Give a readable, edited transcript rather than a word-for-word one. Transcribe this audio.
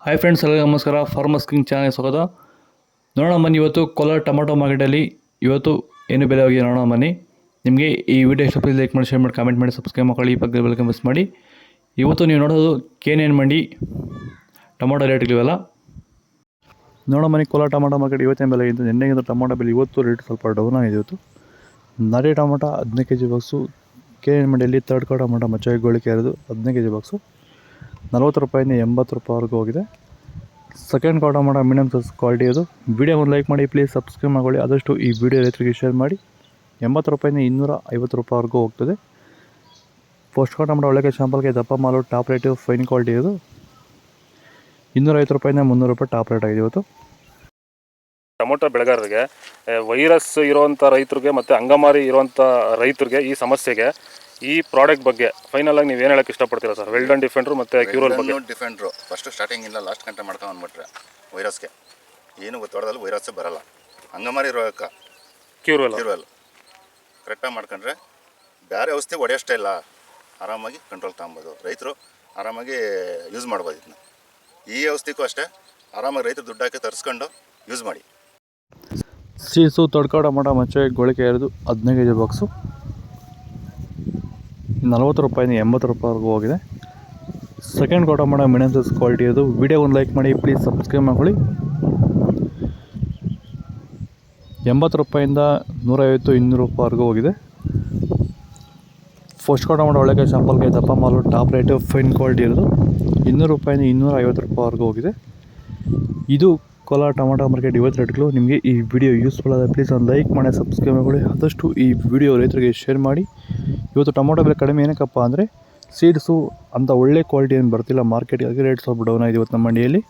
Hi friends, ಎಲ್ಲರಿಗೂ ನಮಸ್ಕಾರ. Farmers king channel ಸ್ವಾಗತ. ನೋಡೋಣ ಬನ್ನಿ, ಇವತ್ತು ಕೋಲಾರ ಟೊಮಾಟೊ ಮಾರ್ಕೆಟಲ್ಲಿ ಇವತ್ತು ಏನು ಬೆಲೆ ಹೋಗಿದೆ ನೋಡೋಣ ಬನ್ನಿ. ನಿಮಗೆ ಈ ವಿಡಿಯೋ ಇಷ್ಟ ಲೈಕ್ ಮಾಡಿ, ಶೇರ್ ಮಾಡಿ, ಕಾಮೆಂಟ್ ಮಾಡಿ, ಸಬ್ಸ್ಕ್ರೈಬ್ ಮಾಡಿ, ಈ ಪಕ್ಕದ ಬೆಲ್ ಮಿಸ್ ಮಾಡಿ. ಇವತ್ತು ನೀವು ನೋಡೋದು KNN ಮಂಡಿ ಟೊಮಾಟೊ ರೇಟ್ಗಳಿವೆಲ್ಲ ನೋಡೋ ಬನ್ನಿ. ಕೋಲಾರ ಟೊಮಾಟೊ ಮಾರ್ಕೆಟ್ ಇವತ್ತಿನ ಬೆಲೆ ಇದ್ದು ನಿನ್ನೆಗಿಂತ ಟೊಮಾಟೊ ಬೆಲೆ ಇವತ್ತು ರೇಟ್ ಸ್ವಲ್ಪ ಡೌನ್ ಆಗಿದೆ. ಇವತ್ತು ನಾಟಿ ಟೊಮಾಟೊ 15 kg ಬಾಕ್ಸು KNN ಮಂಡಿಯಲ್ಲಿ ಥರ್ಡ್ ಕೋ ಟೊಮಾಟೊ ಮಚ್ಚ ಗೋಳಿಕೆ ಇರೋದು 15 kg ಬಾಕ್ಸು 40 ರೂಪಾಯಿಂದ 80 ರೂಪಾಯಿವರೆಗೂ ಹೋಗಿದೆ. ಸೆಕೆಂಡ್ ಕೋ ಟೊಮಾಟೊ ಮೀಡಿಯಮ್ ಸೈಜ್ ಕ್ವಾಲಿಟಿ ಅದು. ವಿಡಿಯೋ ಒಂದು ಲೈಕ್ ಮಾಡಿ, ಪ್ಲೀಸ್ ಸಬ್ಸ್ಕ್ರೈಬ್ ಮಾಡ್ಕೊಳ್ಳಿ. ಆದಷ್ಟು ಈ ವಿಡಿಯೋ ರೈತರಿಗೆ ಶೇರ್ ಮಾಡಿ. 80 ರೂಪಾಯಿಂದ 250 ರೂಪಾಯಿವರೆಗೂ ಹೋಗ್ತದೆ. ಫಸ್ಟ್ ಕೋ ಟೊಮಾಟೊ ಒಳ್ಳೆಗೆ ಶಾಂಪಲ್ಗೆ ದಪ್ಪ ಮಾಲು ಟಾಪ್ ರೇಟು ಫೈನ್ ಕ್ವಾಲಿಟಿ ಇದು 250 ರೂಪಾಯಿಂದ 300 ರೂಪಾಯಿ ಟಾಪ್ ರೇಟ್ ಆಗಿದೆ ಇವತ್ತು. ಟೊಮೊಟೊ ಬೆಳೆಗಾರರಿಗೆ, ವೈರಸ್ ಇರುವಂಥ ರೈತರಿಗೆ ಮತ್ತು ಅಂಗಮಾರಿ ಇರುವಂಥ ರೈತರಿಗೆ ಈ ಸಮಸ್ಯೆಗೆ ಈ ಪ್ರಾಡಕ್ಟ್ ಬಗ್ಗೆ ಫೈನಲ್ ಆಗಿ ನೀವು ಏನು ಹೇಳಕ್ಕೆ ಇಷ್ಟಪಡ್ತೀರಾ ಸರ್? ವೆಲ್ಡನ್ ಡಿಫೆಂಡ್ರು ಮತ್ತು ಕ್ಯೂರಲ್ ಬಗ್ಗೆ. ಡಿಫೆಂಡ್ರು ಫಸ್ಟ್ ಸ್ಟಾರ್ಟಿಂಗ್ ಇಲ್ಲ ಲಾಸ್ಟ್ ಗಂಟೆ ಮಾಡ್ಕೊಂಡು ಬಂದ್ಬಿಟ್ರೆ ವೈರಸ್ಗೆ ಏನು ಗೊತ್ತಾಡೋದಲ್ಲಿ ವೈರಸ್ ಬರಲ್ಲ. ಅಂಗಮಾರಿ ರೋಗಕ್ಕೆ ಕ್ಯೂರಲ್ ಕರೆಕ್ಟಾಗಿ ಮಾಡ್ಕೊಂಡ್ರೆ ಬೇರೆ ಔಷಧಿ ಹೊಡೆಯೋಷ್ಟೇ ಇಲ್ಲ, ಆರಾಮಾಗಿ ಕಂಟ್ರೋಲ್ ತಗೊಬೋದು. ರೈತರು ಆರಾಮಾಗಿ ಯೂಸ್ ಮಾಡ್ಬೋದು. ಇದನ್ನ ಈ ಔಷಧಿಗೂ ಅಷ್ಟೇ ಆರಾಮಾಗಿ ರೈತರು ದುಡ್ಡು ಹಾಕಿ ತರಿಸ್ಕೊಂಡು ಯೂಸ್ ಮಾಡಿ. ಸೀಸು ತೊಡ್ಕೋ ಟೊಮಾಟೊ ಮಚ್ಚೆ ಗೋಳಿಕೆ ಇರೋದು 15 kg ಬಾಕ್ಸು 40 ರೂಪಾಯಿಂದ 80 ರೂಪಾಯಿವರೆಗೂ ಹೋಗಿದೆ. ಸೆಕೆಂಡ್ ಕೋ ಟೊಮಾಟೊ ಮೀಡಿಯಮ್ ಸೈಜ್ ಕ್ವಾಲಿಟಿ ಅದು. ವಿಡಿಯೋ ಒಂದು ಲೈಕ್ ಮಾಡಿ, ಪ್ಲೀಸ್ ಸಬ್ಸ್ಕ್ರೈಬ್ ಮಾಡ್ಕೊಳ್ಳಿ. 80 ರೂಪಾಯಿಂದ 150-200 ರೂಪಾಯಿವರೆಗೂ ಹೋಗಿದೆ. ಫಸ್ಟ್ ಕೋ ಟೊಮಾಟೊ ಒಳ್ಳೆಗೆ ಶಾಂಪಲ್ಗೆ ದಪ್ಪ ಮಾಲು ಟಾಪ್ ರೇಟು ಫೈನ್ ಕ್ವಾಲಿಟಿ ಇರೋದು 200 ರೂಪಾಯಿಂದ 250 ರೂಪಾಯಿವರೆಗೂ ಹೋಗಿದೆ. ಇದು ಕೋಲಾರ ಟೊಮಾಟೊ ಮಾರ್ಕೆಟ್ ಇವತ್ತು ರೇಟ್ಗಳು. ನಿಮಗೆ ಈ ವಿಡಿಯೋ ಯೂಸ್ಫುಲ್ ಆದರೆ ಪ್ಲೀಸ್ ಒಂದು ಲೈಕ್ ಮಾಡಿ, ಸಬ್ಸ್ಕ್ರೈಬ್ ಮಾಡ್ಕೊಳ್ಳಿ. ಆದಷ್ಟು ಈ ವಿಡಿಯೋ ರೈತರಿಗೆ ಶೇರ್ ಮಾಡಿ. ಇವತ್ತು ಟೊಮಾಟೊ ಬೆಲೆ ಕಡಿಮೆ ಏನಕ್ಕಪ್ಪ ಅಂದರೆ ಸೀಡ್ಸು ಅಂತ ಒಳ್ಳೆ ಕ್ವಾಲಿಟಿ ಏನು ಬರ್ತಿಲ್ಲ ಮಾರ್ಕೆಟ್ಗೆ, ರೇಟ್ ಸ್ವಲ್ಪ ಡೌನ್ ಆಗಿದೆ ಇವತ್ತು ನಮ್ಮ ಮಂಡಿಯಲ್ಲಿ.